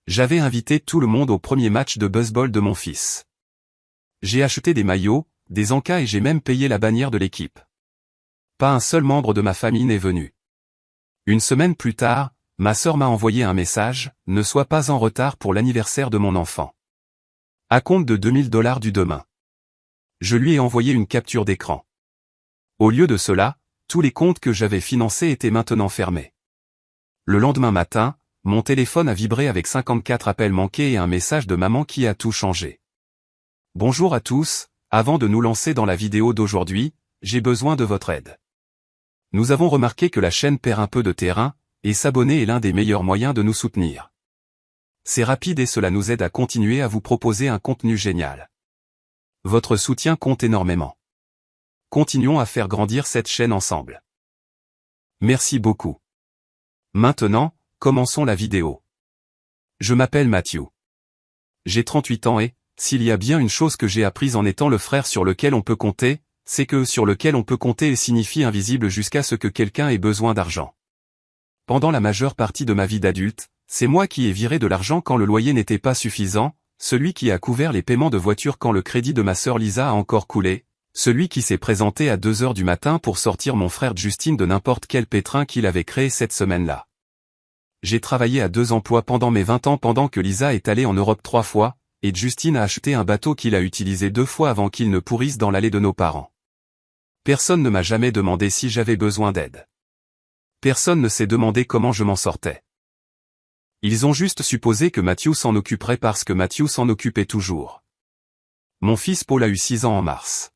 J'avais invité tout le monde au premier match de baseball de mon fils. J'ai acheté des maillots, des encas et j'ai même payé la bannière de l'équipe. Pas un seul membre de ma famille n'est venu. Une semaine plus tard, ma sœur m'a envoyé un message, « Ne sois pas en retard pour l'anniversaire de mon enfant. Acompte de $2000 du demain. » Je lui ai envoyé une capture d'écran. Au lieu de cela, tous les comptes que j'avais financés étaient maintenant fermés. Le lendemain matin, mon téléphone a vibré avec 54 appels manqués et un message de maman qui a tout changé. Bonjour à tous, avant de nous lancer dans la vidéo d'aujourd'hui, j'ai besoin de votre aide. Nous avons remarqué que la chaîne perd un peu de terrain, et s'abonner est l'un des meilleurs moyens de nous soutenir. C'est rapide et cela nous aide à continuer à vous proposer un contenu génial. Votre soutien compte énormément. Continuons à faire grandir cette chaîne ensemble. Merci beaucoup. Maintenant, commençons la vidéo. Je m'appelle Matthew. J'ai 38 ans et, s'il y a bien une chose que j'ai apprise en étant le frère sur lequel on peut compter, c'est que sur lequel on peut compter signifie invisible jusqu'à ce que quelqu'un ait besoin d'argent. Pendant la majeure partie de ma vie d'adulte, c'est moi qui ai viré de l'argent quand le loyer n'était pas suffisant, celui qui a couvert les paiements de voiture quand le crédit de ma sœur Lisa a encore coulé, celui qui s'est présenté à 2 heures du matin pour sortir mon frère Justine de n'importe quel pétrin qu'il avait créé cette semaine-là. J'ai travaillé à 2 emplois pendant mes 20 ans pendant que Lisa est allée en Europe 3 fois, et Justine a acheté un bateau qu'il a utilisé 2 fois avant qu'il ne pourrisse dans l'allée de nos parents. Personne ne m'a jamais demandé si j'avais besoin d'aide. Personne ne s'est demandé comment je m'en sortais. Ils ont juste supposé que Matthew s'en occuperait parce que Matthew s'en occupait toujours. Mon fils Paul a eu 6 ans en mars.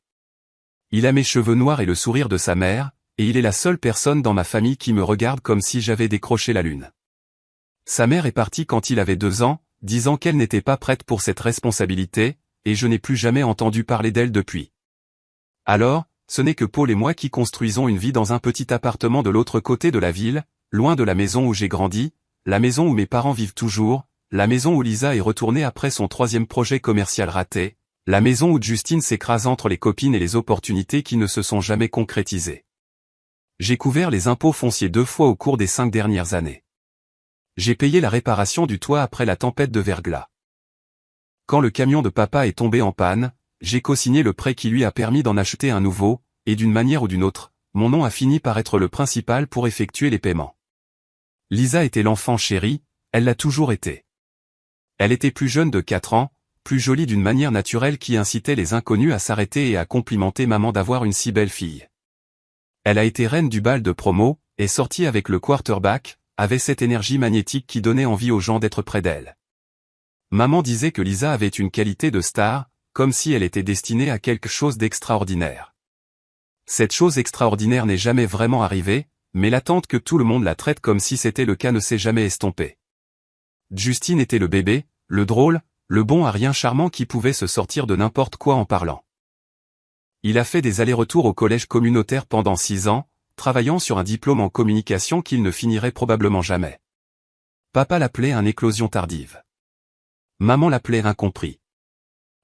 Il a mes cheveux noirs et le sourire de sa mère, et il est la seule personne dans ma famille qui me regarde comme si j'avais décroché la lune. Sa mère est partie quand il avait 2 ans, disant qu'elle n'était pas prête pour cette responsabilité, et je n'ai plus jamais entendu parler d'elle depuis. Alors, ce n'est que Paul et moi qui construisons une vie dans un petit appartement de l'autre côté de la ville, loin de la maison où j'ai grandi, la maison où mes parents vivent toujours, la maison où Lisa est retournée après son 3e projet commercial raté, la maison où Justine s'écrase entre les copines et les opportunités qui ne se sont jamais concrétisées. J'ai couvert les impôts fonciers 2 fois au cours des 5 dernières années. J'ai payé la réparation du toit après la tempête de verglas. Quand le camion de papa est tombé en panne, j'ai co-signé le prêt qui lui a permis d'en acheter un nouveau, et d'une manière ou d'une autre, mon nom a fini par être le principal pour effectuer les paiements. Lisa était l'enfant chéri, elle l'a toujours été. Elle était plus jeune de 4 ans, plus jolie d'une manière naturelle qui incitait les inconnus à s'arrêter et à complimenter maman d'avoir une si belle fille. Elle a été reine du bal de promo, est sortie avec le quarterback, avait cette énergie magnétique qui donnait envie aux gens d'être près d'elle. Maman disait que Lisa avait une qualité de star, comme si elle était destinée à quelque chose d'extraordinaire. Cette chose extraordinaire n'est jamais vraiment arrivée, mais l'attente que tout le monde la traite comme si c'était le cas ne s'est jamais estompée. Justine était le bébé, le drôle, le bon à rien charmant qui pouvait se sortir de n'importe quoi en parlant. Il a fait des allers-retours au collège communautaire pendant 6 ans, travaillant sur un diplôme en communication qu'il ne finirait probablement jamais. Papa l'appelait un éclosion tardive. Maman l'appelait incompris.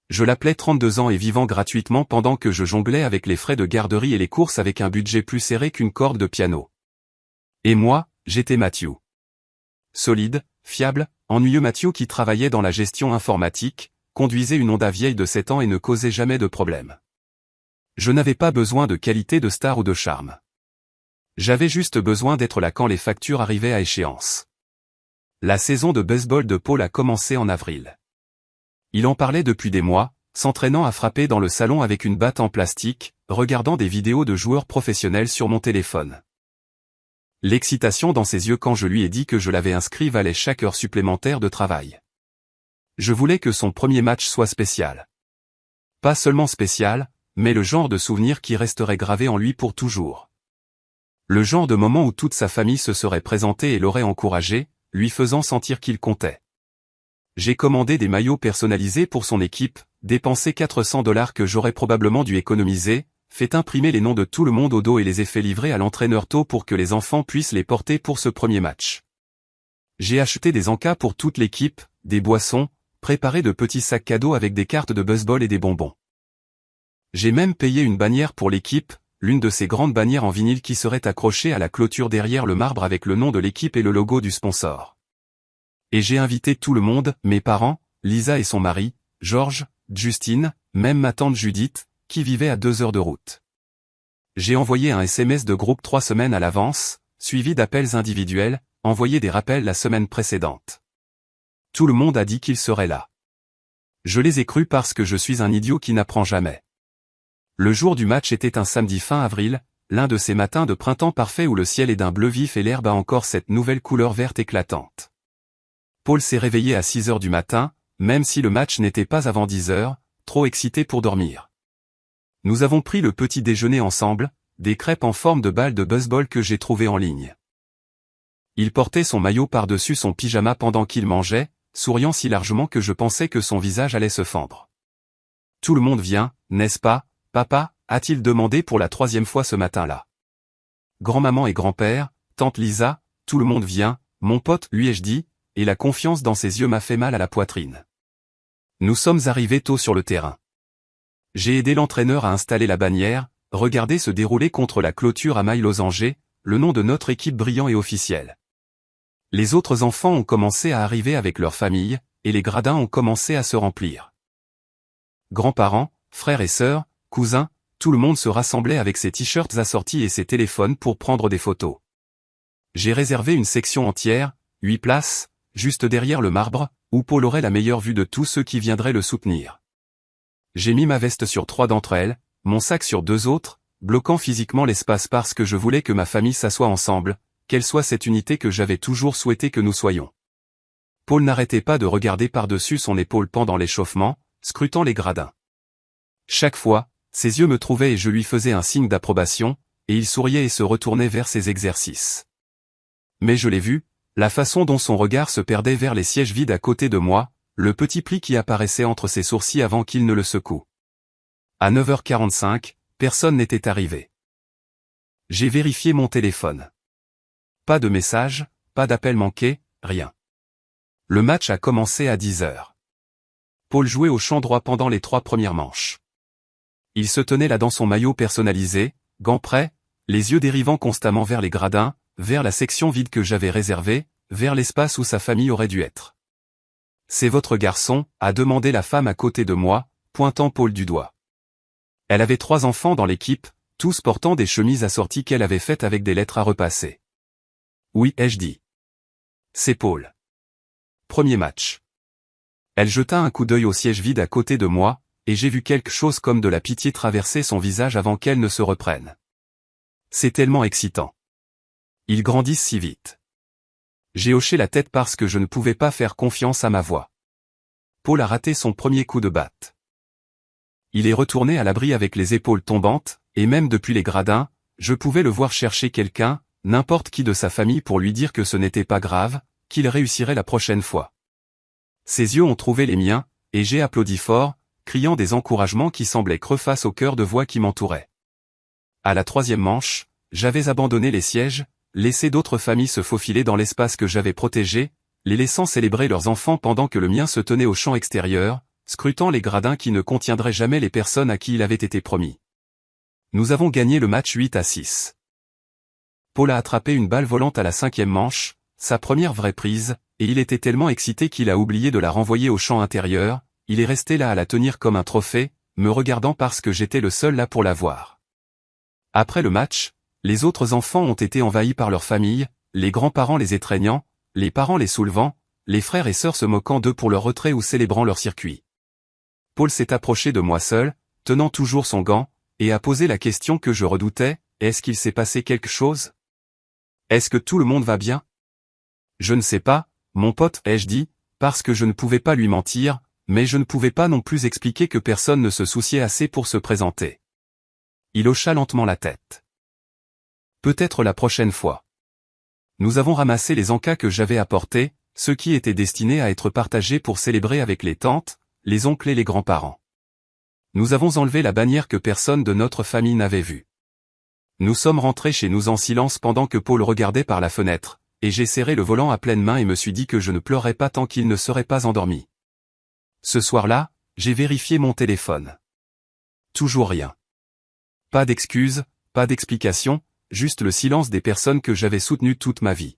Je l'appelais 32 ans et vivant gratuitement pendant que je jonglais avec les frais de garderie et les courses avec un budget plus serré qu'une corde de piano. Et moi, j'étais Matthew. Solide, fiable, ennuyeux Matthew qui travaillait dans la gestion informatique, conduisait une Honda vieille de 7 ans et ne causait jamais de problème. Je n'avais pas besoin de qualité de star ou de charme. J'avais juste besoin d'être là quand les factures arrivaient à échéance. La saison de baseball de Paul a commencé en avril. Il en parlait depuis des mois, s'entraînant à frapper dans le salon avec une batte en plastique, regardant des vidéos de joueurs professionnels sur mon téléphone. L'excitation dans ses yeux quand je lui ai dit que je l'avais inscrit valait chaque heure supplémentaire de travail. Je voulais que son premier match soit spécial. Pas seulement spécial, mais le genre de souvenir qui resterait gravé en lui pour toujours. Le genre de moment où toute sa famille se serait présentée et l'aurait encouragé, lui faisant sentir qu'il comptait. J'ai commandé des maillots personnalisés pour son équipe, dépensé $400 que j'aurais probablement dû économiser, fait imprimer les noms de tout le monde au dos et les ai fait livrer à l'entraîneur tôt pour que les enfants puissent les porter pour ce premier match. J'ai acheté des encas pour toute l'équipe, des boissons, préparé de petits sacs cadeaux avec des cartes de baseball et des bonbons. J'ai même payé une bannière pour l'équipe, l'une de ces grandes bannières en vinyle qui serait accrochée à la clôture derrière le marbre avec le nom de l'équipe et le logo du sponsor. Et j'ai invité tout le monde, mes parents, Lisa et son mari, Georges, Justine, même ma tante Judith, qui vivait à 2 heures de route. J'ai envoyé un SMS de groupe 3 semaines à l'avance, suivi d'appels individuels, envoyé des rappels la semaine précédente. Tout le monde a dit qu'il serait là. Je les ai crus parce que je suis un idiot qui n'apprend jamais. Le jour du match était un samedi fin avril, l'un de ces matins de printemps parfait où le ciel est d'un bleu vif et l'herbe a encore cette nouvelle couleur verte éclatante. Paul s'est réveillé à 6 heures du matin, même si le match n'était pas avant 10 heures, trop excité pour dormir. Nous avons pris le petit déjeuner ensemble, des crêpes en forme de balle de baseball que j'ai trouvées en ligne. Il portait son maillot par-dessus son pyjama pendant qu'il mangeait, souriant si largement que je pensais que son visage allait se fendre. Tout le monde vient, n'est-ce pas, papa, a-t-il demandé pour la 3e fois ce matin-là. Grand-maman et grand-père, tante Lisa, tout le monde vient, mon pote, lui ai-je dit, et la confiance dans ses yeux m'a fait mal à la poitrine. Nous sommes arrivés tôt sur le terrain. J'ai aidé l'entraîneur à installer la bannière, regardé se dérouler contre la clôture à mailles losangées, le nom de notre équipe brillant et officiel. Les autres enfants ont commencé à arriver avec leurs familles, et les gradins ont commencé à se remplir. Grands-parents, frères et sœurs, cousins, tout le monde se rassemblait avec ses t-shirts assortis et ses téléphones pour prendre des photos. J'ai réservé une section entière, 8 places, juste derrière le marbre, où Paul aurait la meilleure vue de tous ceux qui viendraient le soutenir. J'ai mis ma veste sur 3 d'entre elles, mon sac sur 2 autres, bloquant physiquement l'espace parce que je voulais que ma famille s'assoie ensemble, qu'elle soit cette unité que j'avais toujours souhaité que nous soyons. Paul n'arrêtait pas de regarder par-dessus son épaule pendant l'échauffement, scrutant les gradins. Chaque fois, ses yeux me trouvaient et je lui faisais un signe d'approbation, et il souriait et se retournait vers ses exercices. Mais je l'ai vu, la façon dont son regard se perdait vers les sièges vides à côté de moi, le petit pli qui apparaissait entre ses sourcils avant qu'il ne le secoue. À 9h45, personne n'était arrivé. J'ai vérifié mon téléphone. Pas de message, pas d'appel manqué, rien. Le match a commencé à 10h. Paul jouait au champ droit pendant les 3 premières manches. Il se tenait là dans son maillot personnalisé, gants prêts, les yeux dérivant constamment vers les gradins, vers la section vide que j'avais réservée, vers l'espace où sa famille aurait dû être. « C'est votre garçon » a demandé la femme à côté de moi, pointant Paul du doigt. Elle avait 3 enfants dans l'équipe, tous portant des chemises assorties qu'elle avait faites avec des lettres à repasser. « Oui, ai-je dit. C'est Paul. Premier match. » Elle jeta un coup d'œil au siège vide à côté de moi, et j'ai vu quelque chose comme de la pitié traverser son visage avant qu'elle ne se reprenne. C'est tellement excitant. Ils grandissent si vite. J'ai hoché la tête parce que je ne pouvais pas faire confiance à ma voix. Paul a raté son premier coup de batte. Il est retourné à l'abri avec les épaules tombantes, et même depuis les gradins, je pouvais le voir chercher quelqu'un, n'importe qui de sa famille pour lui dire que ce n'était pas grave, qu'il réussirait la prochaine fois. Ses yeux ont trouvé les miens, et j'ai applaudi fort, criant des encouragements qui semblaient creux face au chœur de voix qui m'entourait. À la 3e manche, j'avais abandonné les sièges, laissé d'autres familles se faufiler dans l'espace que j'avais protégé, les laissant célébrer leurs enfants pendant que le mien se tenait au champ extérieur, scrutant les gradins qui ne contiendraient jamais les personnes à qui il avait été promis. Nous avons gagné le match 8-6. Paul a attrapé une balle volante à la 5e manche, sa première vraie prise, et il était tellement excité qu'il a oublié de la renvoyer au champ intérieur, il est resté là à la tenir comme un trophée, me regardant parce que j'étais le seul là pour la voir. Après le match, les autres enfants ont été envahis par leur famille, les grands-parents les étreignant, les parents les soulevant, les frères et sœurs se moquant d'eux pour leur retrait ou célébrant leur circuit. Paul s'est approché de moi seul, tenant toujours son gant, et a posé la question que je redoutais, est-ce qu'il s'est passé quelque chose? Est-ce que tout le monde va bien? Je ne sais pas, mon pote, ai-je dit, parce que je ne pouvais pas lui mentir, mais je ne pouvais pas non plus expliquer que personne ne se souciait assez pour se présenter. Il hocha lentement la tête. Peut-être la prochaine fois. Nous avons ramassé les encas que j'avais apportés, ceux qui étaient destinés à être partagés pour célébrer avec les tantes, les oncles et les grands-parents. Nous avons enlevé la bannière que personne de notre famille n'avait vue. Nous sommes rentrés chez nous en silence pendant que Paul regardait par la fenêtre, et j'ai serré le volant à pleine main et me suis dit que je ne pleurais pas tant qu'il ne serait pas endormi. Ce soir-là, j'ai vérifié mon téléphone. Toujours rien. Pas d'excuses, pas d'explications, juste le silence des personnes que j'avais soutenues toute ma vie.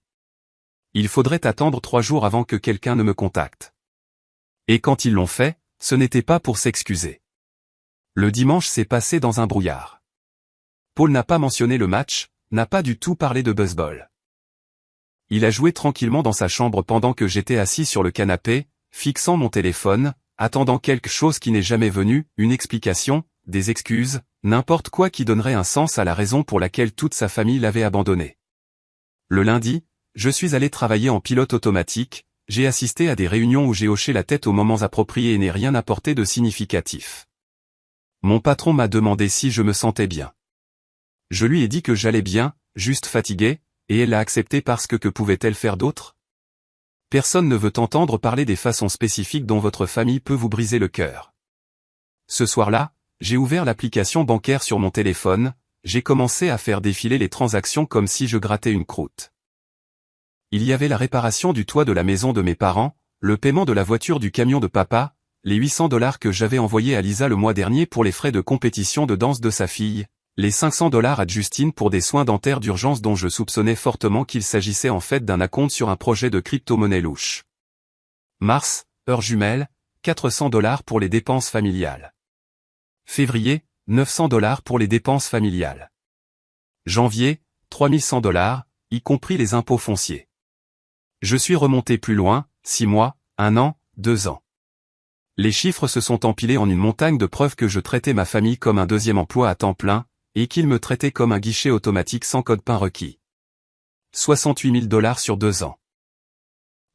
Il faudrait attendre 3 jours avant que quelqu'un ne me contacte. Et quand ils l'ont fait, ce n'était pas pour s'excuser. Le dimanche s'est passé dans un brouillard. Paul n'a pas mentionné le match, n'a pas du tout parlé de baseball. Il a joué tranquillement dans sa chambre pendant que j'étais assis sur le canapé, fixant mon téléphone, attendant quelque chose qui n'est jamais venu, une explication, des excuses, n'importe quoi qui donnerait un sens à la raison pour laquelle toute sa famille l'avait abandonné. Le lundi, je suis allé travailler en pilote automatique, j'ai assisté à des réunions où j'ai hoché la tête aux moments appropriés et n'ai rien apporté de significatif. Mon patron m'a demandé si je me sentais bien. Je lui ai dit que j'allais bien, juste fatigué, et elle l'a accepté parce que pouvait-elle faire d'autre? Personne ne veut entendre parler des façons spécifiques dont votre famille peut vous briser le cœur. Ce soir-là, j'ai ouvert l'application bancaire sur mon téléphone, j'ai commencé à faire défiler les transactions comme si je grattais une croûte. Il y avait la réparation du toit de la maison de mes parents, le paiement de la voiture du camion de papa, les $800 que j'avais envoyés à Lisa le mois dernier pour les frais de compétition de danse de sa fille, les $500 à Justine pour des soins dentaires d'urgence dont je soupçonnais fortement qu'il s'agissait en fait d'un acompte sur un projet de crypto-monnaie louche. Mars, heure jumelle, $400 pour les dépenses familiales. Février, $900 pour les dépenses familiales. Janvier, $3100, y compris les impôts fonciers. Je suis remonté plus loin, 6 mois, 1 an, 2 ans. Les chiffres se sont empilés en une montagne de preuves que je traitais ma famille comme un deuxième emploi à temps plein, et qu'ils me traitaient comme un guichet automatique sans code PIN requis. $68 000 sur 2 ans.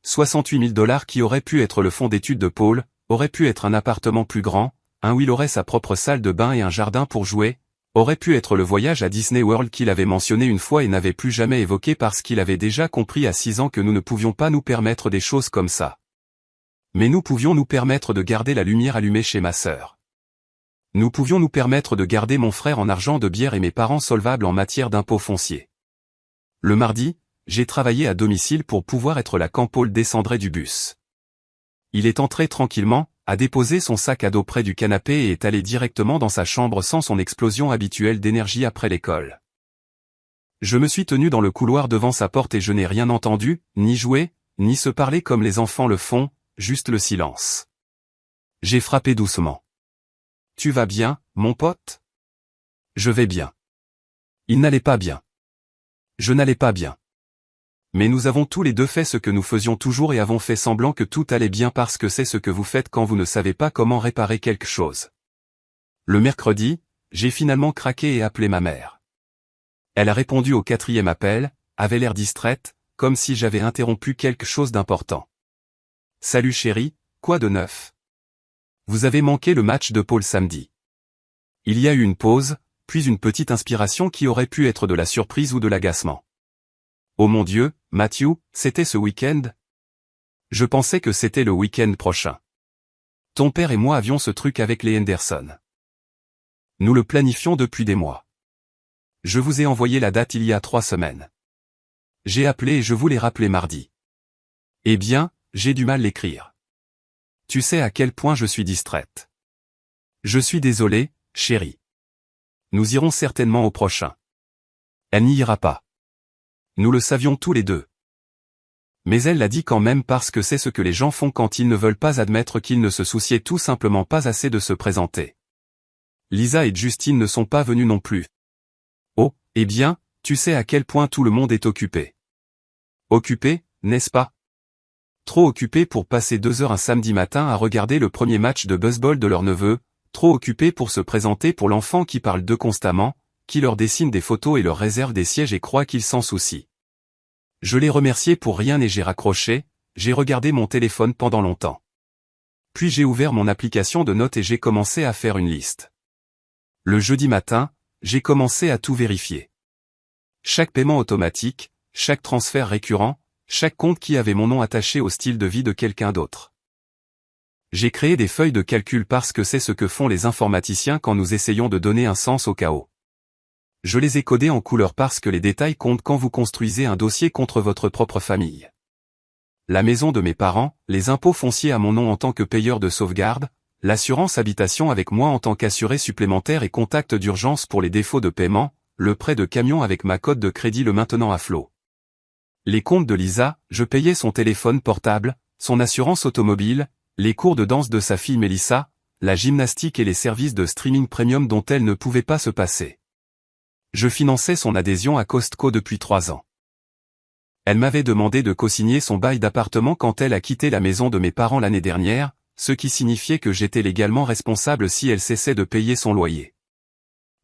$68 000 qui auraient pu être le fonds d'études de Paul, aurait pu être un appartement plus grand, un où il aurait sa propre salle de bain et un jardin pour jouer, aurait pu être le voyage à Disney World qu'il avait mentionné une fois et n'avait plus jamais évoqué parce qu'il avait déjà compris à 6 ans que nous ne pouvions pas nous permettre des choses comme ça. Mais nous pouvions nous permettre de garder la lumière allumée chez ma sœur. Nous pouvions nous permettre de garder mon frère en argent de bière et mes parents solvables en matière d'impôts fonciers. Le mardi, j'ai travaillé à domicile pour pouvoir être là quand Paul descendrait du bus. Il est entré tranquillement, a déposé son sac à dos près du canapé et est allé directement dans sa chambre sans son explosion habituelle d'énergie après l'école. Je me suis tenu dans le couloir devant sa porte et je n'ai rien entendu, ni jouer, ni se parler comme les enfants le font, juste le silence. J'ai frappé doucement. « Tu vas bien, mon pote ?» « Je vais bien. » Il n'allait pas bien. Je n'allais pas bien. Mais nous avons tous les deux fait ce que nous faisions toujours et avons fait semblant que tout allait bien parce que c'est ce que vous faites quand vous ne savez pas comment réparer quelque chose. Le mercredi, j'ai finalement craqué et appelé ma mère. Elle a répondu au 4e appel, avait l'air distraite, comme si j'avais interrompu quelque chose d'important. « Salut chérie, quoi de neuf ? Vous avez manqué le match de Paul samedi. » Il y a eu une pause, puis une petite inspiration qui aurait pu être de la surprise ou de l'agacement. « Oh mon Dieu, Matthew, c'était ce week-end ? Je pensais que c'était le week-end prochain. Ton père et moi avions ce truc avec les Henderson. Nous le planifions depuis des mois. Je vous ai envoyé la date il y a 3 semaines. J'ai appelé et je voulais rappeler mardi. Eh bien, j'ai du mal l'écrire. Tu sais à quel point je suis distraite. Je suis désolé, chérie. Nous irons certainement au prochain. Elle n'y ira pas. Nous le savions tous les deux. Mais elle l'a dit quand même parce que c'est ce que les gens font quand ils ne veulent pas admettre qu'ils ne se souciaient tout simplement pas assez de se présenter. Lisa et Justine ne sont pas venues non plus. Oh, eh bien, tu sais à quel point tout le monde est occupé. Occupé, n'est-ce pas? Trop occupé pour passer 2 heures un samedi matin à regarder le premier match de baseball de leur neveu, trop occupé pour se présenter pour l'enfant qui parle d'eux constamment, qui leur dessine des photos et leur réserve des sièges et croit qu'ils s'en soucient. Je l'ai remercié pour rien et j'ai raccroché, j'ai regardé mon téléphone pendant longtemps. Puis j'ai ouvert mon application de notes et j'ai commencé à faire une liste. Le jeudi matin, j'ai commencé à tout vérifier. Chaque paiement automatique, chaque transfert récurrent, chaque compte qui avait mon nom attaché au style de vie de quelqu'un d'autre. J'ai créé des feuilles de calcul parce que c'est ce que font les informaticiens quand nous essayons de donner un sens au chaos. Je les ai codés en couleur parce que les détails comptent quand vous construisez un dossier contre votre propre famille. La maison de mes parents, les impôts fonciers à mon nom en tant que payeur de sauvegarde, l'assurance habitation avec moi en tant qu'assuré supplémentaire et contact d'urgence pour les défauts de paiement, le prêt de camion avec ma cote de crédit le maintenant à flot. Les comptes de Lisa, je payais son téléphone portable, son assurance automobile, les cours de danse de sa fille Mélissa, la gymnastique et les services de streaming premium dont elle ne pouvait pas se passer. Je finançais son adhésion à Costco depuis 3 ans. Elle m'avait demandé de co-signer son bail d'appartement quand elle a quitté la maison de mes parents l'année dernière, ce qui signifiait que j'étais légalement responsable si elle cessait de payer son loyer.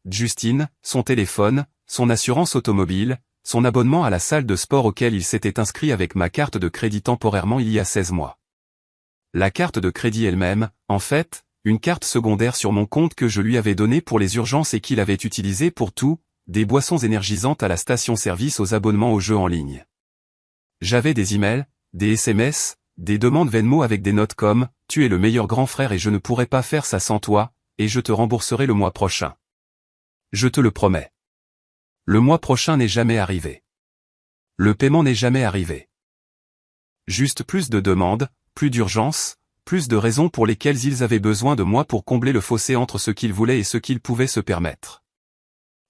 Justine, son téléphone, son assurance automobile, son abonnement à la salle de sport auquel il s'était inscrit avec ma carte de crédit temporairement il y a 16 mois. La carte de crédit elle-même, en fait, une carte secondaire sur mon compte que je lui avais donnée pour les urgences et qu'il avait utilisée pour tout, des boissons énergisantes à la station-service aux abonnements aux jeux en ligne. J'avais des emails, des SMS, des demandes Venmo avec des notes comme « Tu es le meilleur grand frère et je ne pourrais pas faire ça sans toi, et je te rembourserai le mois prochain. » Je te le promets. Le mois prochain n'est jamais arrivé. Le paiement n'est jamais arrivé. Juste plus de demandes, plus d'urgence, plus de raisons pour lesquelles ils avaient besoin de moi pour combler le fossé entre ce qu'ils voulaient et ce qu'ils pouvaient se permettre.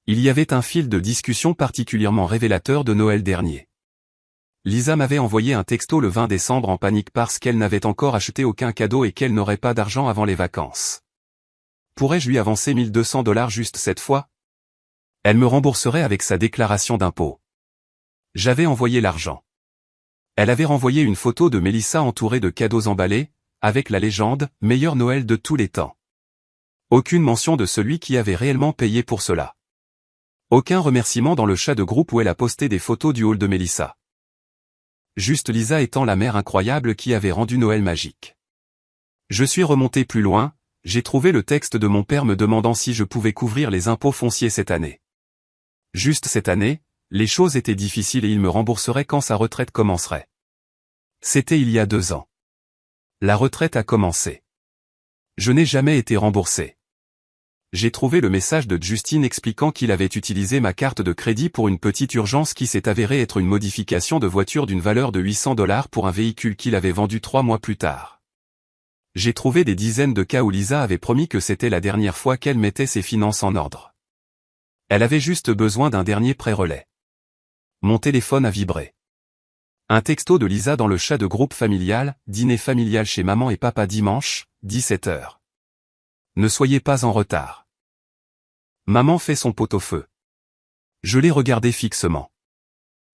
Il y avait un fil de discussion particulièrement révélateur de Noël dernier. Lisa m'avait envoyé un texto le 20 décembre en panique parce qu'elle n'avait encore acheté aucun cadeau et qu'elle n'aurait pas d'argent avant les vacances. Pourrais-je lui avancer 1 200 $ juste cette fois? Elle me rembourserait avec sa déclaration d'impôt. J'avais envoyé l'argent. Elle avait renvoyé une photo de Mélissa entourée de cadeaux emballés, avec la légende « Meilleur Noël de tous les temps ». Aucune mention de celui qui avait réellement payé pour cela. Aucun remerciement dans le chat de groupe où elle a posté des photos du haul de Mélissa. Juste Lisa étant la mère incroyable qui avait rendu Noël magique. Je suis remonté plus loin, j'ai trouvé le texte de mon père me demandant si je pouvais couvrir les impôts fonciers cette année. Juste cette année, les choses étaient difficiles et il me rembourserait quand sa retraite commencerait. C'était il y a 2 ans. La retraite a commencé. Je n'ai jamais été remboursé. J'ai trouvé le message de Justine expliquant qu'il avait utilisé ma carte de crédit pour une petite urgence qui s'est avérée être une modification de voiture d'une valeur de 800 $ pour un véhicule qu'il avait vendu 3 mois plus tard. J'ai trouvé des dizaines de cas où Lisa avait promis que c'était la dernière fois qu'elle mettait ses finances en ordre. Elle avait juste besoin d'un dernier pré-relais. Mon téléphone a vibré. Un texto de Lisa dans le chat de groupe familial, dîner familial chez maman et papa dimanche, 17 h. Ne soyez pas en retard. Maman fait son pot-au-feu. Je l'ai regardé fixement.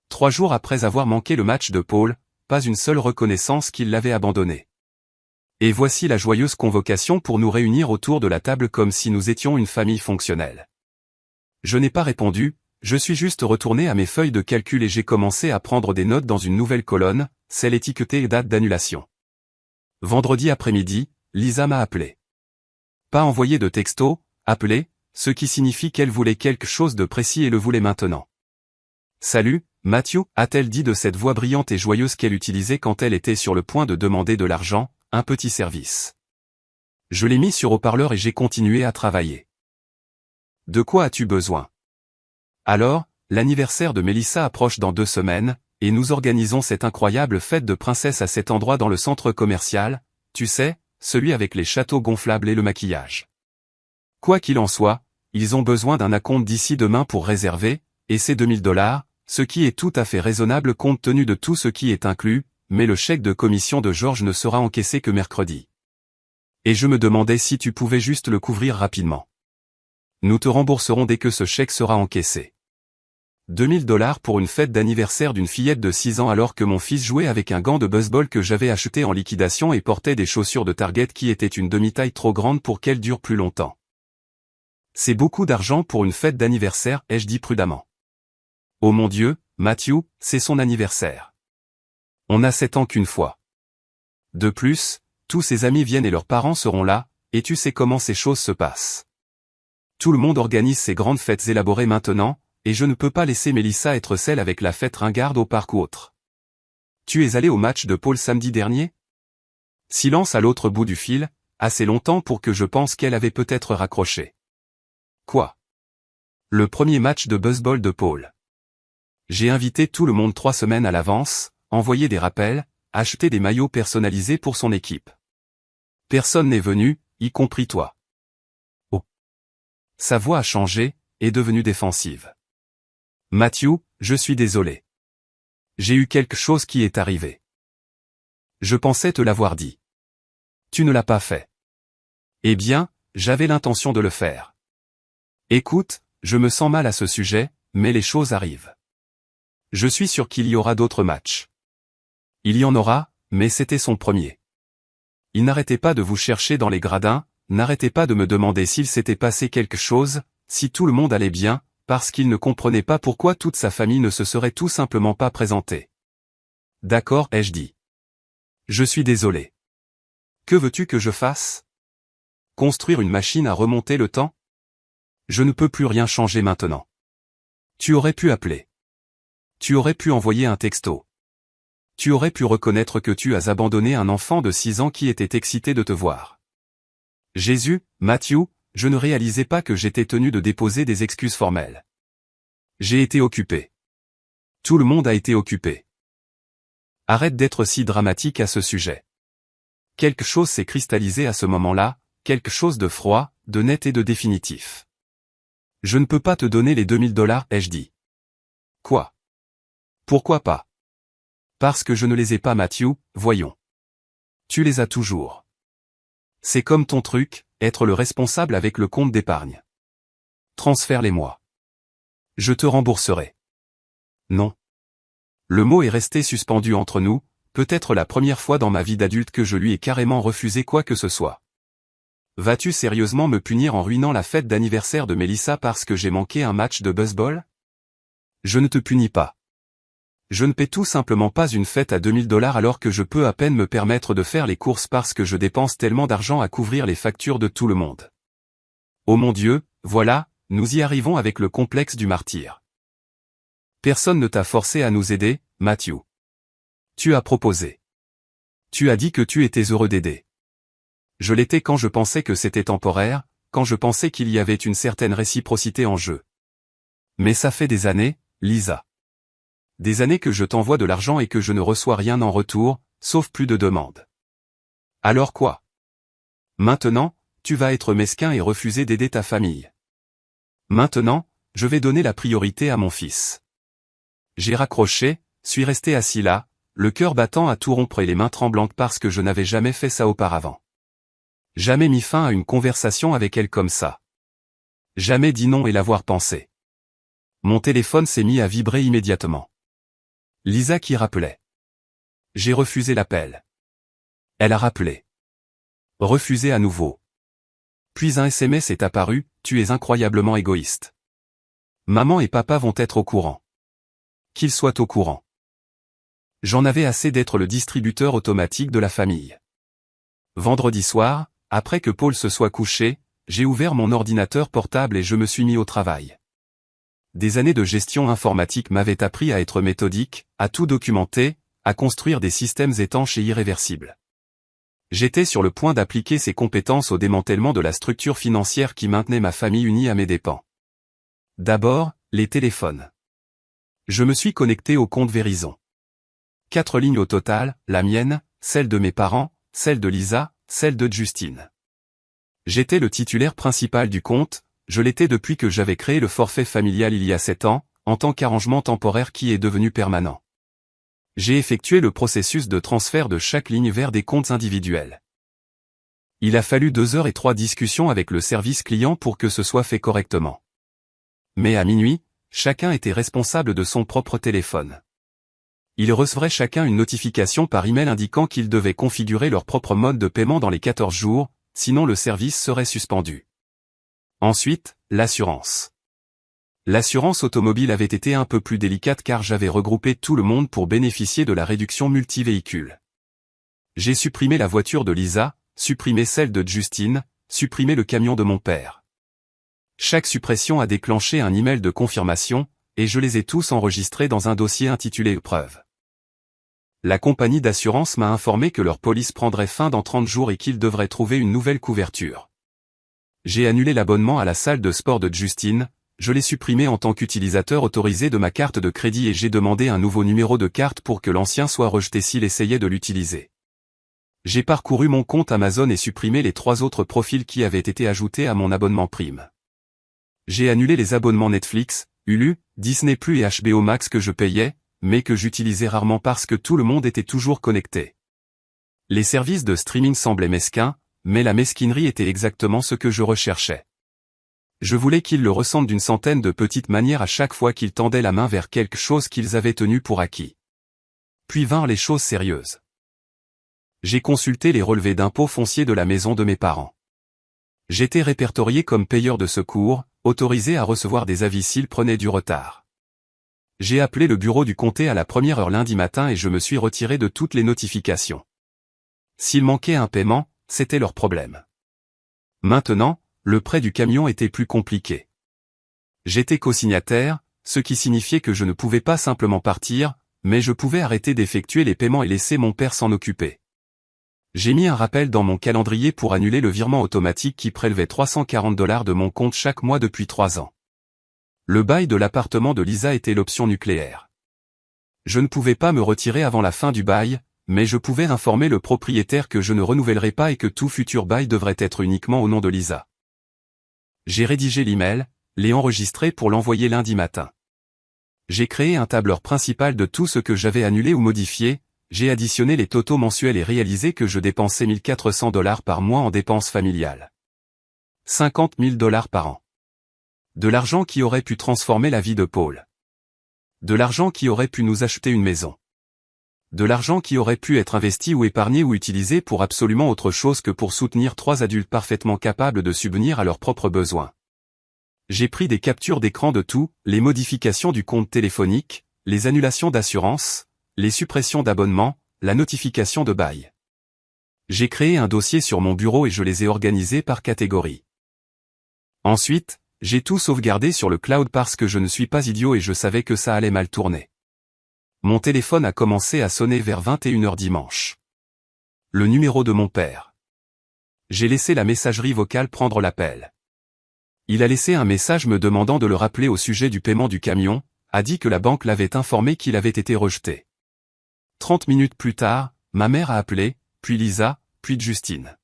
3 jours après avoir manqué le match de Paul, pas une seule reconnaissance qu'il l'avait abandonné. Et voici la joyeuse convocation pour nous réunir autour de la table comme si nous étions une famille fonctionnelle. Je n'ai pas répondu, je suis juste retourné à mes feuilles de calcul et j'ai commencé à prendre des notes dans une nouvelle colonne, celle étiquetée date d'annulation. Vendredi après-midi, Lisa m'a appelé. Pas envoyé de texto, appelé, ce qui signifie qu'elle voulait quelque chose de précis et le voulait maintenant. Salut, Matthew, a-t-elle dit de cette voix brillante et joyeuse qu'elle utilisait quand elle était sur le point de demander de l'argent, un petit service. Je l'ai mis sur haut-parleur et j'ai continué à travailler. De quoi as-tu besoin? Alors, l'anniversaire de Mélissa approche dans 2 semaines, et nous organisons cette incroyable fête de princesse à cet endroit dans le centre commercial, tu sais, celui avec les châteaux gonflables et le maquillage. Quoi qu'il en soit, ils ont besoin d'un acompte d'ici demain pour réserver, et c'est 2000 $, ce qui est tout à fait raisonnable compte tenu de tout ce qui est inclus, mais le chèque de commission de Georges ne sera encaissé que mercredi. Et je me demandais si tu pouvais juste le couvrir rapidement. Nous te rembourserons dès que ce chèque sera encaissé. 2000 $ pour une fête d'anniversaire d'une fillette de 6 ans alors que mon fils jouait avec un gant de baseball que j'avais acheté en liquidation et portait des chaussures de Target qui étaient une demi-taille trop grande pour qu'elles durent plus longtemps. C'est beaucoup d'argent pour une fête d'anniversaire, ai-je dit prudemment. Oh mon Dieu, Matthew, c'est son anniversaire. On a 7 ans qu'une fois. De plus, tous ses amis viennent et leurs parents seront là, et tu sais comment ces choses se passent. Tout le monde organise ces grandes fêtes élaborées maintenant, et je ne peux pas laisser Mélissa être celle avec la fête ringarde au parc ou autre. Tu es allé au match de Paul samedi dernier? Silence à l'autre bout du fil, assez longtemps pour que je pense qu'elle avait peut-être raccroché. Quoi? Le premier match de baseball de Paul. J'ai invité tout le monde 3 semaines à l'avance, envoyé des rappels, acheté des maillots personnalisés pour son équipe. Personne n'est venu, y compris toi. Oh. Sa voix a changé, est devenue défensive. Matthew, je suis désolé. J'ai eu quelque chose qui est arrivé. Je pensais te l'avoir dit. Tu ne l'as pas fait. Eh bien, j'avais l'intention de le faire. Écoute, je me sens mal à ce sujet, mais les choses arrivent. Je suis sûr qu'il y aura d'autres matchs. Il y en aura, mais c'était son premier. Il n'arrêtait pas de vous chercher dans les gradins, n'arrêtait pas de me demander s'il s'était passé quelque chose, si tout le monde allait bien, parce qu'il ne comprenait pas pourquoi toute sa famille ne se serait tout simplement pas présentée. D'accord, ai-je dit. Je suis désolé. Que veux-tu que je fasse? Construire une machine à remonter le temps? Je ne peux plus rien changer maintenant. Tu aurais pu appeler. Tu aurais pu envoyer un texto. Tu aurais pu reconnaître que tu as abandonné un enfant de 6 ans qui était excité de te voir. Jésus, Matthew, je ne réalisais pas que j'étais tenu de déposer des excuses formelles. J'ai été occupé. Tout le monde a été occupé. Arrête d'être si dramatique à ce sujet. Quelque chose s'est cristallisé à ce moment-là, quelque chose de froid, de net et de définitif. Je ne peux pas te donner les $2000, ai-je dit. Quoi? Pourquoi pas? Parce que je ne les ai pas, Matthew, voyons. Tu les as toujours. C'est comme ton truc, être le responsable avec le compte d'épargne. Transfère-les-moi. Je te rembourserai. Non. Le mot est resté suspendu entre nous, peut-être la première fois dans ma vie d'adulte que je lui ai carrément refusé quoi que ce soit. Vas-tu sérieusement me punir en ruinant la fête d'anniversaire de Melissa parce que j'ai manqué un match de baseball? Je ne te punis pas. Je ne paie tout simplement pas une fête à $2000 alors que je peux à peine me permettre de faire les courses parce que je dépense tellement d'argent à couvrir les factures de tout le monde. Oh mon Dieu, voilà, nous y arrivons avec le complexe du martyr. Personne ne t'a forcé à nous aider, Matthew. Tu as proposé. Tu as dit que tu étais heureux d'aider. Je l'étais quand je pensais que c'était temporaire, quand je pensais qu'il y avait une certaine réciprocité en jeu. Mais ça fait des années, Lisa. Des années que je t'envoie de l'argent et que je ne reçois rien en retour, sauf plus de demandes. Alors quoi? Maintenant, tu vas être mesquin et refuser d'aider ta famille. Maintenant, je vais donner la priorité à mon fils. J'ai raccroché, suis resté assis là, le cœur battant à tout rompre et les mains tremblantes parce que je n'avais jamais fait ça auparavant. Jamais mis fin à une conversation avec elle comme ça. Jamais dit non et l'avoir pensé. Mon téléphone s'est mis à vibrer immédiatement. Lisa qui rappelait. J'ai refusé l'appel. Elle a rappelé. Refusé à nouveau. Puis un SMS est apparu, tu es incroyablement égoïste. Maman et papa vont être au courant. Qu'ils soient au courant. J'en avais assez d'être le distributeur automatique de la famille. Vendredi soir, après que Paul se soit couché, j'ai ouvert mon ordinateur portable et je me suis mis au travail. Des années de gestion informatique m'avaient appris à être méthodique, à tout documenter, à construire des systèmes étanches et irréversibles. J'étais sur le point d'appliquer ces compétences au démantèlement de la structure financière qui maintenait ma famille unie à mes dépens. D'abord, les téléphones. Je me suis connecté au compte Verizon. 4 lignes au total, la mienne, celle de mes parents, celle de Lisa, celle de Justine. J'étais le titulaire principal du compte, je l'étais depuis que j'avais créé le forfait familial il y a 7 ans, en tant qu'arrangement temporaire qui est devenu permanent. J'ai effectué le processus de transfert de chaque ligne vers des comptes individuels. Il a fallu 2 heures et 3 discussions avec le service client pour que ce soit fait correctement. Mais à minuit, chacun était responsable de son propre téléphone. Ils recevraient chacun une notification par email indiquant qu'ils devaient configurer leur propre mode de paiement dans les 14 jours, sinon le service serait suspendu. Ensuite, l'assurance. L'assurance automobile avait été un peu plus délicate car j'avais regroupé tout le monde pour bénéficier de la réduction multivéhicule. J'ai supprimé la voiture de Lisa, supprimé celle de Justine, supprimé le camion de mon père. Chaque suppression a déclenché un email de confirmation, et je les ai tous enregistrés dans un dossier intitulé « Preuve ». La compagnie d'assurance m'a informé que leur police prendrait fin dans 30 jours et qu'ils devraient trouver une nouvelle couverture. J'ai annulé l'abonnement à la salle de sport de Justine, je l'ai supprimé en tant qu'utilisateur autorisé de ma carte de crédit et j'ai demandé un nouveau numéro de carte pour que l'ancien soit rejeté s'il essayait de l'utiliser. J'ai parcouru mon compte Amazon et supprimé les 3 autres profils qui avaient été ajoutés à mon abonnement Prime. J'ai annulé les abonnements Netflix, Hulu, Disney+ et HBO Max que je payais, mais que j'utilisais rarement parce que tout le monde était toujours connecté. Les services de streaming semblaient mesquins, mais la mesquinerie était exactement ce que je recherchais. Je voulais qu'ils le ressentent d'une centaine de petites manières à chaque fois qu'ils tendaient la main vers quelque chose qu'ils avaient tenu pour acquis. Puis vinrent les choses sérieuses. J'ai consulté les relevés d'impôts fonciers de la maison de mes parents. J'étais répertorié comme payeur de secours, autorisé à recevoir des avis s'ils prenaient du retard. J'ai appelé le bureau du comté à la première heure lundi matin et je me suis retiré de toutes les notifications. S'il manquait un paiement, c'était leur problème. Maintenant, le prêt du camion était plus compliqué. J'étais co-signataire, ce qui signifiait que je ne pouvais pas simplement partir, mais je pouvais arrêter d'effectuer les paiements et laisser mon père s'en occuper. J'ai mis un rappel dans mon calendrier pour annuler le virement automatique qui prélevait $340 de mon compte chaque mois depuis 3 ans. Le bail de l'appartement de Lisa était l'option nucléaire. Je ne pouvais pas me retirer avant la fin du bail, mais je pouvais informer le propriétaire que je ne renouvellerais pas et que tout futur bail devrait être uniquement au nom de Lisa. J'ai rédigé l'email, l'ai enregistré pour l'envoyer lundi matin. J'ai créé un tableur principal de tout ce que j'avais annulé ou modifié, j'ai additionné les totaux mensuels et réalisé que je dépensais $1 400 par mois en dépenses familiales. $50 000 par an. De l'argent qui aurait pu transformer la vie de Paul. De l'argent qui aurait pu nous acheter une maison. De l'argent qui aurait pu être investi ou épargné ou utilisé pour absolument autre chose que pour soutenir 3 adultes parfaitement capables de subvenir à leurs propres besoins. J'ai pris des captures d'écran de tout, les modifications du compte téléphonique, les annulations d'assurance, les suppressions d'abonnements, la notification de bail. J'ai créé un dossier sur mon bureau et je les ai organisés par catégorie. Ensuite, j'ai tout sauvegardé sur le cloud parce que je ne suis pas idiot et je savais que ça allait mal tourner. Mon téléphone a commencé à sonner vers 21h dimanche. Le numéro de mon père. J'ai laissé la messagerie vocale prendre l'appel. Il a laissé un message me demandant de le rappeler au sujet du paiement du camion, a dit que la banque l'avait informé qu'il avait été rejeté. 30 minutes plus tard, ma mère a appelé, puis Lisa, puis Justine.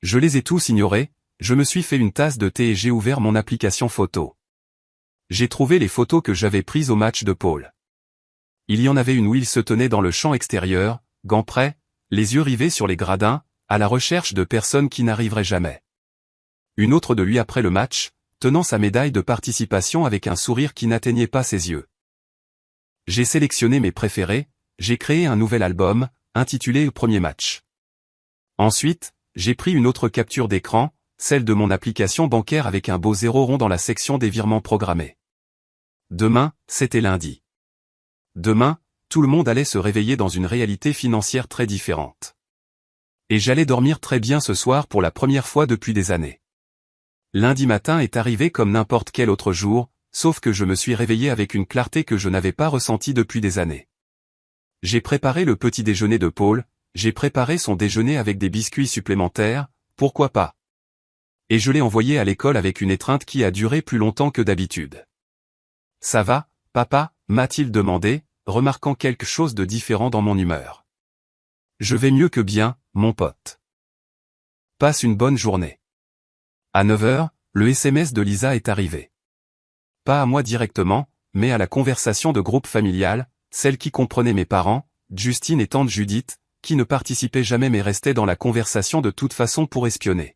Je les ai tous ignorés, je me suis fait une tasse de thé et j'ai ouvert mon application photo. J'ai trouvé les photos que j'avais prises au match de Paul. Il y en avait une où il se tenait dans le champ extérieur, gants prêts, les yeux rivés sur les gradins, à la recherche de personnes qui n'arriveraient jamais. Une autre de lui après le match, tenant sa médaille de participation avec un sourire qui n'atteignait pas ses yeux. J'ai sélectionné mes préférés, j'ai créé un nouvel album, intitulé « Premier match ». Ensuite, j'ai pris une autre capture d'écran, celle de mon application bancaire avec un beau 0 rond dans la section des virements programmés. Demain, c'était lundi. Demain, tout le monde allait se réveiller dans une réalité financière très différente. Et j'allais dormir très bien ce soir pour la première fois depuis des années. Lundi matin est arrivé comme n'importe quel autre jour, sauf que je me suis réveillé avec une clarté que je n'avais pas ressentie depuis des années. J'ai préparé le petit déjeuner de Paul, j'ai préparé son déjeuner avec des biscuits supplémentaires, pourquoi pas. Et je l'ai envoyé à l'école avec une étreinte qui a duré plus longtemps que d'habitude. « Ça va, papa ?» m'a-t-il demandé, remarquant quelque chose de différent dans mon humeur. « Je vais mieux que bien, mon pote. Passe une bonne journée. » À 9h, le SMS de Lisa est arrivé. Pas à moi directement, mais à la conversation de groupe familial, celle qui comprenait mes parents, Justine et tante Judith, qui ne participaient jamais mais restaient dans la conversation de toute façon pour espionner.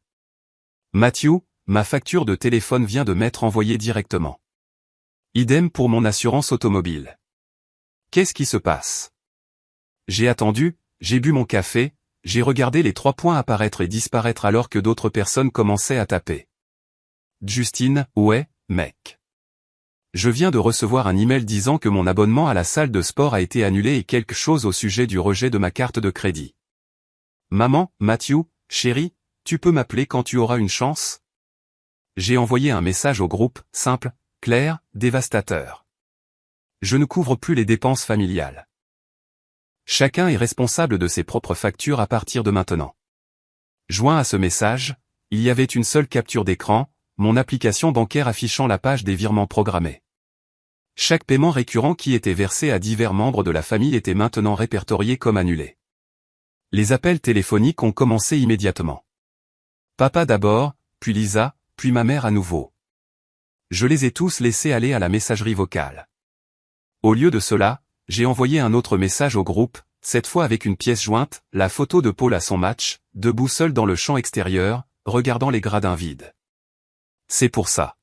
Matthew, ma facture de téléphone vient de m'être envoyée directement. Idem pour mon assurance automobile. Qu'est-ce qui se passe? J'ai attendu, j'ai bu mon café, j'ai regardé les 3 points apparaître et disparaître alors que d'autres personnes commençaient à taper. Justine, ouais, mec. Je viens de recevoir un email disant que mon abonnement à la salle de sport a été annulé et quelque chose au sujet du rejet de ma carte de crédit. Maman, Matthew, chérie, tu peux m'appeler quand tu auras une chance? J'ai envoyé un message au groupe, simple, clair, dévastateur. Je ne couvre plus les dépenses familiales. Chacun est responsable de ses propres factures à partir de maintenant. Joint à ce message, il y avait une seule capture d'écran, mon application bancaire affichant la page des virements programmés. Chaque paiement récurrent qui était versé à divers membres de la famille était maintenant répertorié comme annulé. Les appels téléphoniques ont commencé immédiatement. Papa d'abord, puis Lisa, puis ma mère à nouveau. Je les ai tous laissés aller à la messagerie vocale. Au lieu de cela, j'ai envoyé un autre message au groupe, cette fois avec une pièce jointe, la photo de Paul à son match, debout seul dans le champ extérieur, regardant les gradins vides. C'est pour ça.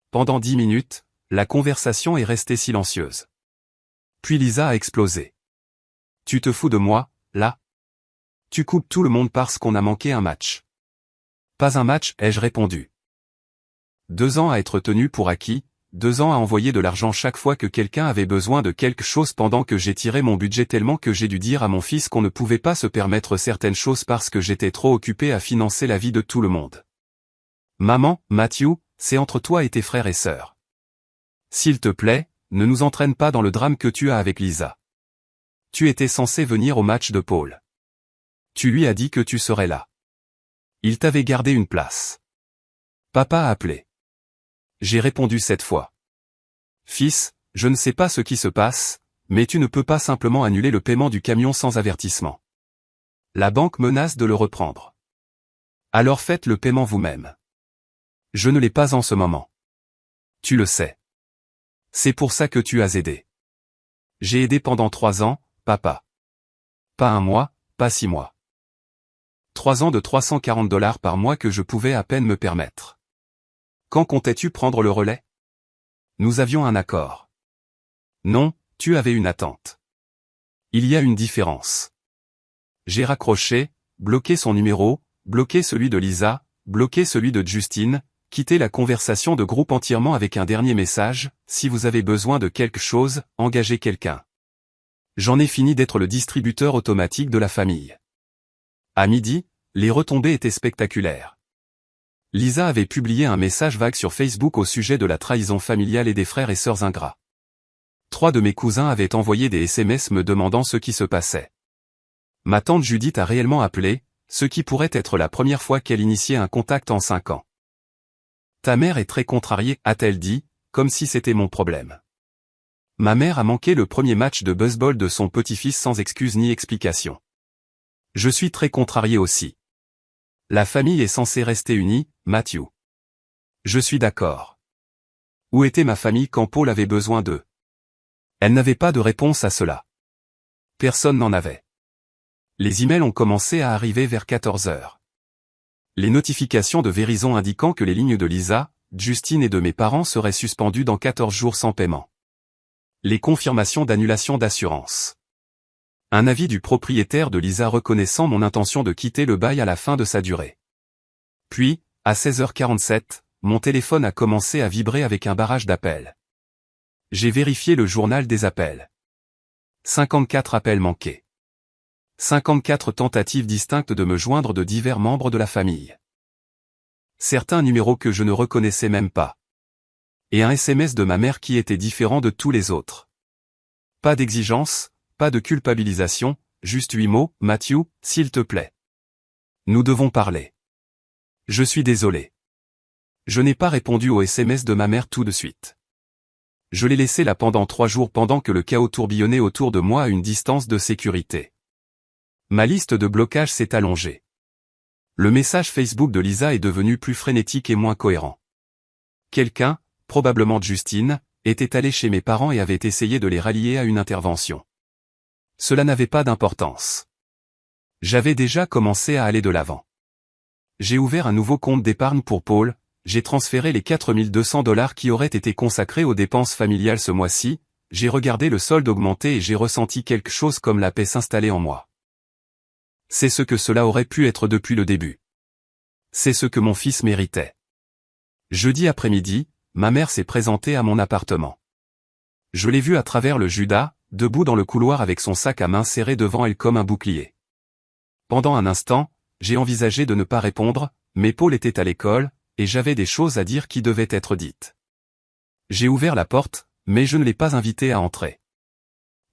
Pendant 10 minutes, la conversation est restée silencieuse. Puis Lisa a explosé. Tu te fous de moi, là? Tu coupes tout le monde parce qu'on a manqué un match. Pas un match, ai-je répondu. 2 ans à être tenu pour acquis, 2 ans à envoyer de l'argent chaque fois que quelqu'un avait besoin de quelque chose pendant que j'ai tiré mon budget tellement que j'ai dû dire à mon fils qu'on ne pouvait pas se permettre certaines choses parce que j'étais trop occupé à financer la vie de tout le monde. Maman, Matthew, c'est entre toi et tes frères et sœurs. S'il te plaît, ne nous entraîne pas dans le drame que tu as avec Lisa. Tu étais censé venir au match de Paul. Tu lui as dit que tu serais là. Il t'avait gardé une place. Papa a appelé. J'ai répondu cette fois. Fils, je ne sais pas ce qui se passe, mais tu ne peux pas simplement annuler le paiement du camion sans avertissement. La banque menace de le reprendre. Alors faites le paiement vous-même. Je ne l'ai pas en ce moment. Tu le sais. C'est pour ça que tu as aidé. J'ai aidé pendant 3 ans, papa. Pas 1 mois, pas 6 mois. 3 ans de $340 par mois que je pouvais à peine me permettre. Quand comptais-tu prendre le relais? Nous avions un accord. Non, tu avais une attente. Il y a une différence. J'ai raccroché, bloqué son numéro, bloqué celui de Lisa, bloqué celui de Justine, quitté la conversation de groupe entièrement avec un dernier message, si vous avez besoin de quelque chose, engagez quelqu'un. J'en ai fini d'être le distributeur automatique de la famille. À midi, les retombées étaient spectaculaires. Lisa avait publié un message vague sur Facebook au sujet de la trahison familiale et des frères et sœurs ingrats. 3 de mes cousins avaient envoyé des SMS me demandant ce qui se passait. Ma tante Judith a réellement appelé, ce qui pourrait être la première fois qu'elle initiait un contact en 5 ans. Ta mère est très contrariée, a-t-elle dit, comme si c'était mon problème. Ma mère a manqué le premier match de baseball de son petit-fils sans excuse ni explication. Je suis très contrarié aussi. La famille est censée rester unie, Matthew. Je suis d'accord. Où était ma famille quand Paul avait besoin d'eux? Elle n'avait pas de réponse à cela. Personne n'en avait. Les emails ont commencé à arriver vers 14 heures. Les notifications de Verizon indiquant que les lignes de Lisa, Justine et de mes parents seraient suspendues dans 14 jours sans paiement. Les confirmations d'annulation d'assurance. Un avis du propriétaire de Lisa reconnaissant mon intention de quitter le bail à la fin de sa durée. Puis, à 16h47, mon téléphone a commencé à vibrer avec un barrage d'appels. J'ai vérifié le journal des appels. 54 appels manqués. 54 tentatives distinctes de me joindre de divers membres de la famille. Certains numéros que je ne reconnaissais même pas. Et un SMS de ma mère qui était différent de tous les autres. Pas d'exigence, pas de culpabilisation, juste 8 mots, Matthew, s'il te plaît. Nous devons parler. Je suis désolé. Je n'ai pas répondu au SMS de ma mère tout de suite. Je l'ai laissé là pendant 3 jours pendant que le chaos tourbillonnait autour de moi à une distance de sécurité. Ma liste de blocage s'est allongée. Le message Facebook de Lisa est devenu plus frénétique et moins cohérent. Quelqu'un, probablement Justine, était allé chez mes parents et avait essayé de les rallier à une intervention. Cela n'avait pas d'importance. J'avais déjà commencé à aller de l'avant. J'ai ouvert un nouveau compte d'épargne pour Paul, j'ai transféré les $4200 qui auraient été consacrés aux dépenses familiales ce mois-ci, j'ai regardé le solde augmenter et j'ai ressenti quelque chose comme la paix s'installer en moi. C'est ce que cela aurait pu être depuis le début. C'est ce que mon fils méritait. Jeudi après-midi, ma mère s'est présentée à mon appartement. Je l'ai vue à travers le Judas, debout dans le couloir avec son sac à main serré devant elle comme un bouclier. Pendant un instant, j'ai envisagé de ne pas répondre, mais Paul était à l'école, et j'avais des choses à dire qui devaient être dites. J'ai ouvert la porte, mais je ne l'ai pas invitée à entrer.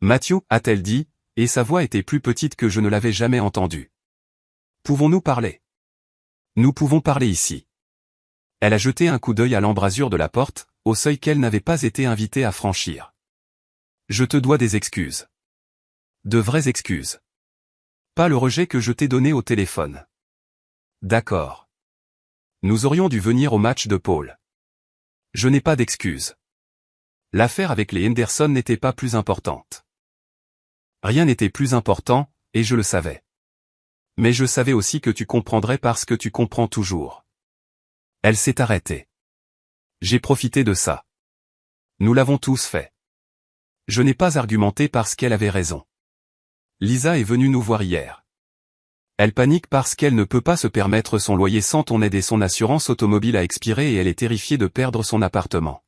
Matthew, a-t-elle dit, et sa voix était plus petite que je ne l'avais jamais entendue. Pouvons-nous parler? Nous pouvons parler ici. Elle a jeté un coup d'œil à l'embrasure de la porte, au seuil qu'elle n'avait pas été invitée à franchir. Je te dois des excuses. De vraies excuses. Pas le rejet que je t'ai donné au téléphone. D'accord. Nous aurions dû venir au match de Paul. Je n'ai pas d'excuses. L'affaire avec les Henderson n'était pas plus importante. Rien n'était plus important, et je le savais. Mais je savais aussi que tu comprendrais parce que tu comprends toujours. Elle s'est arrêtée. J'ai profité de ça. Nous l'avons tous fait. Je n'ai pas argumenté parce qu'elle avait raison. Lisa est venue nous voir hier. Elle panique parce qu'elle ne peut pas se permettre son loyer sans ton aide et son assurance automobile a expiré et elle est terrifiée de perdre son appartement.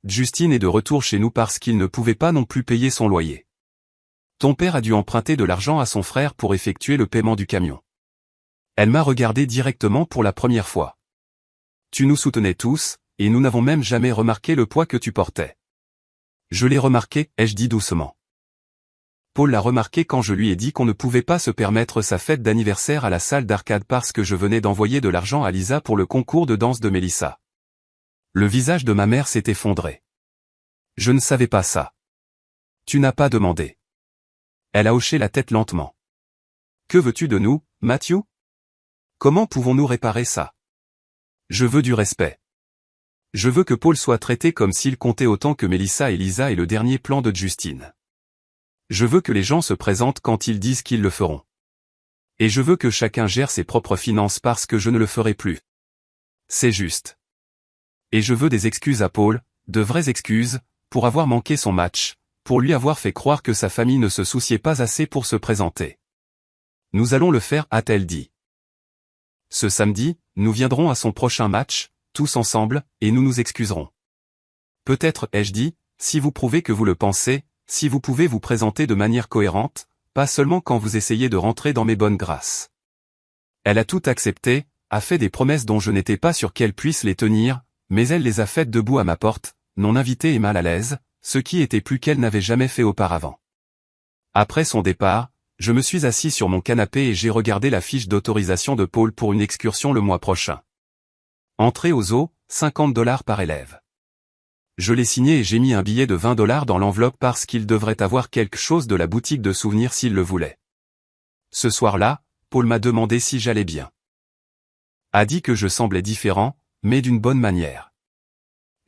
Justine est de retour chez nous parce qu'il ne pouvait pas non plus payer son loyer. Ton père a dû emprunter de l'argent à son frère pour effectuer le paiement du camion. Elle m'a regardé directement pour la première fois. Tu nous soutenais tous, et nous n'avons même jamais remarqué le poids que tu portais. Je l'ai remarqué, ai-je dit doucement. Paul l'a remarqué quand je lui ai dit qu'on ne pouvait pas se permettre sa fête d'anniversaire à la salle d'arcade parce que je venais d'envoyer de l'argent à Lisa pour le concours de danse de Mélissa. Le visage de ma mère s'est effondré. Je ne savais pas ça. Tu n'as pas demandé. Elle a hoché la tête lentement. Que veux-tu de nous, Matthew? Comment pouvons-nous réparer ça? Je veux du respect. Je veux que Paul soit traité comme s'il comptait autant que Mélissa et Lisa et le dernier plan de Justine. Je veux que les gens se présentent quand ils disent qu'ils le feront. Et je veux que chacun gère ses propres finances parce que je ne le ferai plus. C'est juste. Et je veux des excuses à Paul, de vraies excuses, pour avoir manqué son match, pour lui avoir fait croire que sa famille ne se souciait pas assez pour se présenter. Nous allons le faire, a-t-elle dit. Ce samedi, nous viendrons à son prochain match, tous ensemble, et nous nous excuserons. Peut-être, ai-je dit, si vous prouvez que vous le pensez, si vous pouvez vous présenter de manière cohérente, pas seulement quand vous essayez de rentrer dans mes bonnes grâces. Elle a tout accepté, a fait des promesses dont je n'étais pas sûr qu'elle puisse les tenir, mais elle les a faites debout à ma porte, non invitée et mal à l'aise, ce qui était plus qu'elle n'avait jamais fait auparavant. Après son départ, je me suis assis sur mon canapé et j'ai regardé la fiche d'autorisation de Paul pour une excursion le mois prochain. Entrée au zoo, $50 par élève. Je l'ai signé et j'ai mis un billet de $20 dans l'enveloppe parce qu'il devrait avoir quelque chose de la boutique de souvenirs s'il le voulait. Ce soir-là, Paul m'a demandé si j'allais bien. A dit que je semblais différent, mais d'une bonne manière.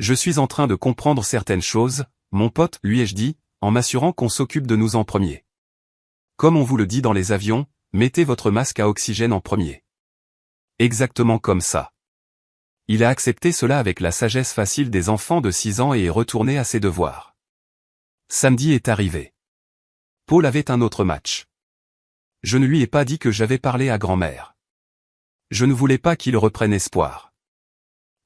Je suis en train de comprendre certaines choses, mon pote, lui ai-je dit, en m'assurant qu'on s'occupe de nous en premier. Comme on vous le dit dans les avions, mettez votre masque à oxygène en premier. Exactement comme ça. Il a accepté cela avec la sagesse facile des enfants de 6 ans et est retourné à ses devoirs. Samedi est arrivé. Paul avait un autre match. Je ne lui ai pas dit que j'avais parlé à grand-mère. Je ne voulais pas qu'il reprenne espoir.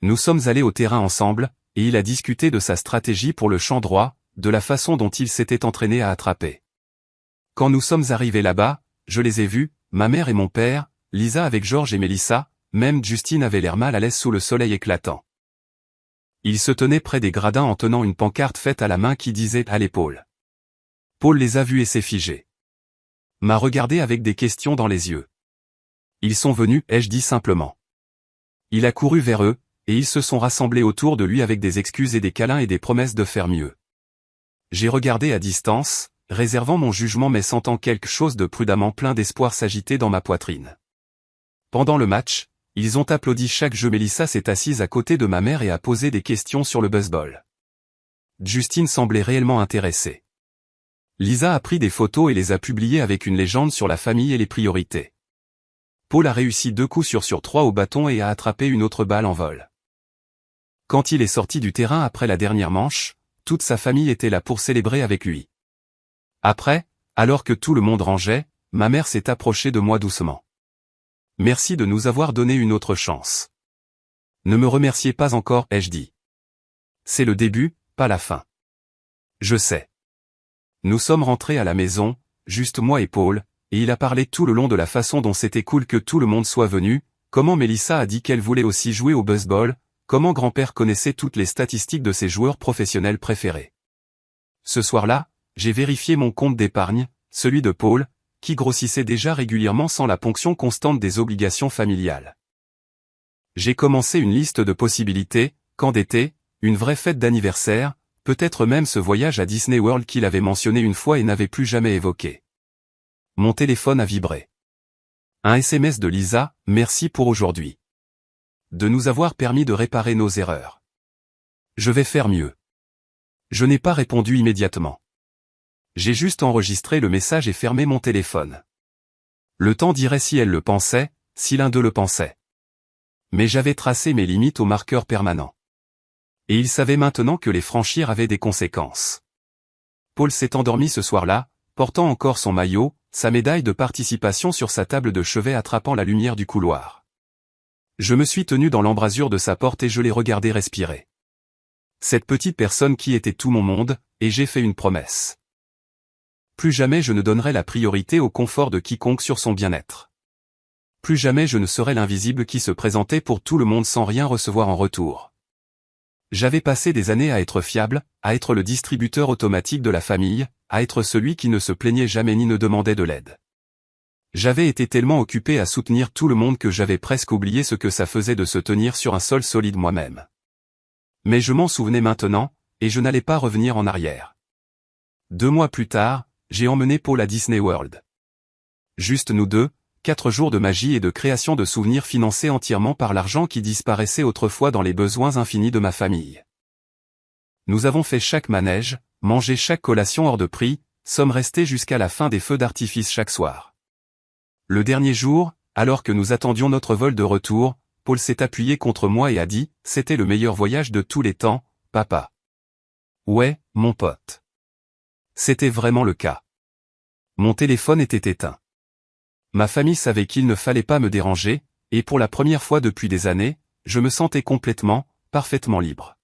Nous sommes allés au terrain ensemble, et il a discuté de sa stratégie pour le champ droit, de la façon dont il s'était entraîné à attraper. Quand nous sommes arrivés là-bas, je les ai vus, ma mère et mon père, Lisa avec George et Mélissa, même Justine avait l'air mal à l'aise sous le soleil éclatant. Il se tenait près des gradins en tenant une pancarte faite à la main qui disait « à l'épaule ». Paul les a vus et s'est figé. M'a regardé avec des questions dans les yeux. Ils sont venus, ai-je dit simplement. Il a couru vers eux, et ils se sont rassemblés autour de lui avec des excuses et des câlins et des promesses de faire mieux. J'ai regardé à distance, réservant mon jugement mais sentant quelque chose de prudemment plein d'espoir s'agiter dans ma poitrine. Pendant le match, ils ont applaudi chaque jeu. Mélissa s'est assise à côté de ma mère et a posé des questions sur le baseball. Justine semblait réellement intéressée. Lisa a pris des photos et les a publiées avec une légende sur la famille et les priorités. Paul a réussi 2 coups sur 3 au bâton et a attrapé une autre balle en vol. Quand il est sorti du terrain après la dernière manche, toute sa famille était là pour célébrer avec lui. Après, alors que tout le monde rangeait, ma mère s'est approchée de moi doucement. Merci de nous avoir donné une autre chance. Ne me remerciez pas encore, ai-je dit. C'est le début, pas la fin. Je sais. Nous sommes rentrés à la maison, juste moi et Paul, et il a parlé tout le long de la façon dont c'était cool que tout le monde soit venu, comment Mélissa a dit qu'elle voulait aussi jouer au baseball, comment grand-père connaissait toutes les statistiques de ses joueurs professionnels préférés. Ce soir-là, j'ai vérifié mon compte d'épargne, celui de Paul, qui grossissait déjà régulièrement sans la ponction constante des obligations familiales. J'ai commencé une liste de possibilités, camp d'été, une vraie fête d'anniversaire, peut-être même ce voyage à Disney World qu'il avait mentionné une fois et n'avait plus jamais évoqué. Mon téléphone a vibré. Un SMS de Lisa, merci pour aujourd'hui. De nous avoir permis de réparer nos erreurs. Je vais faire mieux. Je n'ai pas répondu immédiatement. J'ai juste enregistré le message et fermé mon téléphone. Le temps dirait si elle le pensait, si l'un d'eux le pensait. Mais j'avais tracé mes limites au marqueur permanent. Et il savait maintenant que les franchir avait des conséquences. Paul s'est endormi ce soir-là, portant encore son maillot, sa médaille de participation sur sa table de chevet attrapant la lumière du couloir. Je me suis tenu dans l'embrasure de sa porte et je l'ai regardé respirer. Cette petite personne qui était tout mon monde, et j'ai fait une promesse. Plus jamais je ne donnerai la priorité au confort de quiconque sur son bien-être. Plus jamais je ne serai l'invisible qui se présentait pour tout le monde sans rien recevoir en retour. J'avais passé des années à être fiable, à être le distributeur automatique de la famille, à être celui qui ne se plaignait jamais ni ne demandait de l'aide. J'avais été tellement occupé à soutenir tout le monde que j'avais presque oublié ce que ça faisait de se tenir sur un sol solide moi-même. Mais je m'en souvenais maintenant, et je n'allais pas revenir en arrière. 2 mois plus tard, j'ai emmené Paul à Disney World. Juste nous deux, 4 jours de magie et de création de souvenirs financés entièrement par l'argent qui disparaissait autrefois dans les besoins infinis de ma famille. Nous avons fait chaque manège, mangé chaque collation hors de prix, sommes restés jusqu'à la fin des feux d'artifice chaque soir. Le dernier jour, alors que nous attendions notre vol de retour, Paul s'est appuyé contre moi et a dit « C'était le meilleur voyage de tous les temps, papa. » Ouais, mon pote. C'était vraiment le cas. Mon téléphone était éteint. Ma famille savait qu'il ne fallait pas me déranger, et pour la première fois depuis des années, je me sentais complètement, parfaitement libre.